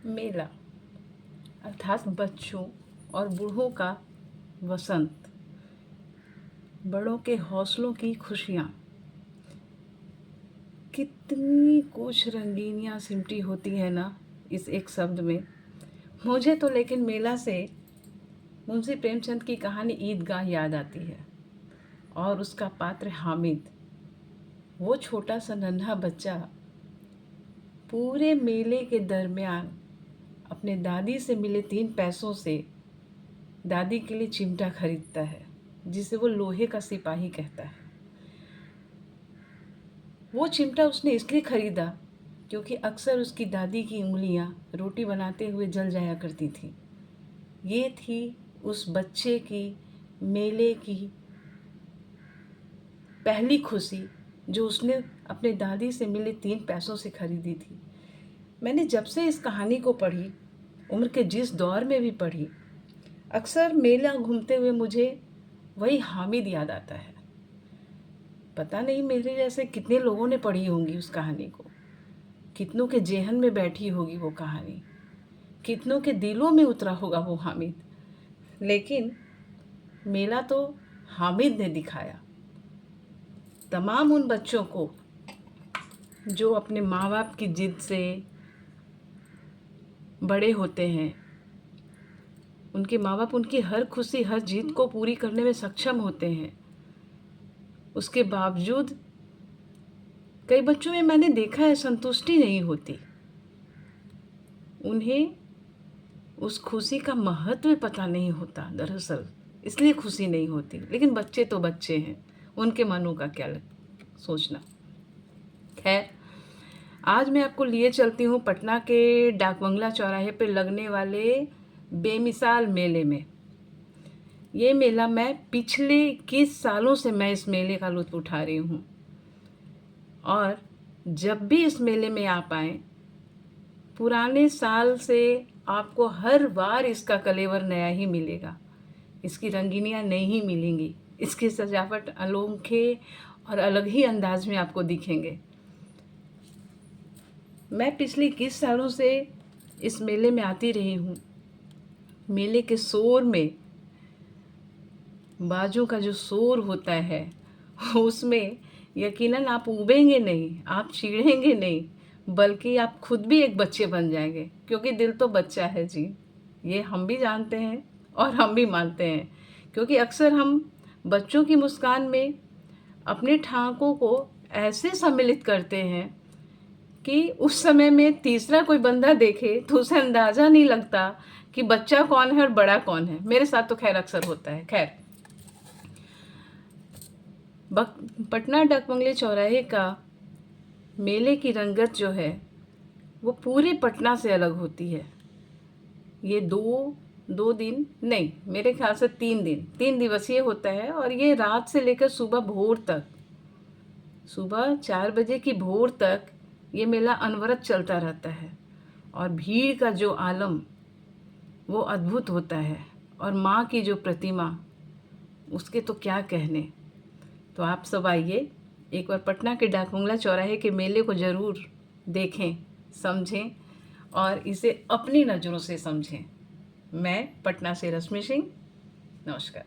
मेला अर्थात बच्चों और बूढ़ों का वसंत, बड़ों के हौसलों की खुशियाँ। कितनी कुछ रंगीनियाँ सिमटी होती है ना इस एक शब्द में। मुझे तो लेकिन मेला से मुंशी प्रेमचंद की कहानी ईदगाह याद आती है और उसका पात्र हामिद, वो छोटा सा नन्हा बच्चा पूरे मेले के दरमियान अपने दादी से मिले 3 पैसों से दादी के लिए चिमटा खरीदता है, जिसे वो लोहे का सिपाही कहता है। वो चिमटा उसने इसलिए खरीदा क्योंकि अक्सर उसकी दादी की उंगलियां रोटी बनाते हुए जल जाया करती थी। ये थी उस बच्चे की मेले की पहली खुशी, जो उसने अपने दादी से मिले 3 पैसों से खरीदी थी। मैंने जब से इस कहानी को पढ़ी, उम्र के जिस दौर में भी पढ़ी, अक्सर मेला घूमते हुए मुझे वही हामिद याद आता है। पता नहीं मेरे जैसे कितने लोगों ने पढ़ी होंगी उस कहानी को, कितनों के जेहन में बैठी होगी वो कहानी, कितनों के दिलों में उतरा होगा वो हामिद। लेकिन मेला तो हामिद ने दिखाया तमाम उन बच्चों को जो अपने माँ बाप की जिद से बड़े होते हैं। उनके माँ बाप उनकी हर खुशी, हर जिद को पूरी करने में सक्षम होते हैं। उसके बावजूद कई बच्चों में मैंने देखा है संतुष्टि नहीं होती। उन्हें उस खुशी का महत्व पता नहीं होता दरअसल, इसलिए खुशी नहीं होती। लेकिन बच्चे तो बच्चे हैं, उनके मनों का क्या सोचना। खैर, आज मैं आपको लिए चलती हूँ पटना के डाकबंगला चौराहे पे लगने वाले बेमिसाल मेले में। ये मेला मैं पिछले 21 सालों से मैं इस मेले का लुत्फ़ उठा रही हूँ और जब भी इस मेले में आप आएँ, पुराने साल से आपको हर बार इसका कलेवर नया ही मिलेगा। इसकी रंगीनियाँ नई ही मिलेंगी, इसकी सजावट अनोखे और अलग ही अंदाज में आपको दिखेंगे। मैं पिछले 21 सालों से इस मेले में आती रही हूँ। मेले के शोर में, बाजों का जो शोर होता है, उसमें यकीनन आप ऊबेंगे नहीं, आप चिढ़ेंगे नहीं, बल्कि आप खुद भी एक बच्चे बन जाएंगे, क्योंकि दिल तो बच्चा है जी। ये हम भी जानते हैं और हम भी मानते हैं, क्योंकि अक्सर हम बच्चों की मुस्कान में अपने ठहाकों को ऐसे सम्मिलित करते हैं कि उस समय में तीसरा कोई बंदा देखे तो उसे अंदाज़ा नहीं लगता कि बच्चा कौन है और बड़ा कौन है। मेरे साथ तो खैर अक्सर होता है। खैर, पटना डाकबंगले चौराहे का मेले की रंगत जो है वो पूरे पटना से अलग होती है। ये दो दिन नहीं, मेरे ख्याल से 3 दिवसीय होता है और ये रात से लेकर सुबह भोर तक, सुबह 4 बजे की भोर तक ये मेला अनवरत चलता रहता है और भीड़ का जो आलम वो अद्भुत होता है और माँ की जो प्रतिमा, उसके तो क्या कहने। तो आप सब आइए, एक बार पटना के डाकबंगला चौराहे के मेले को ज़रूर देखें, समझें और इसे अपनी नज़रों से समझें। मैं पटना से रश्मि सिंह, नमस्कार।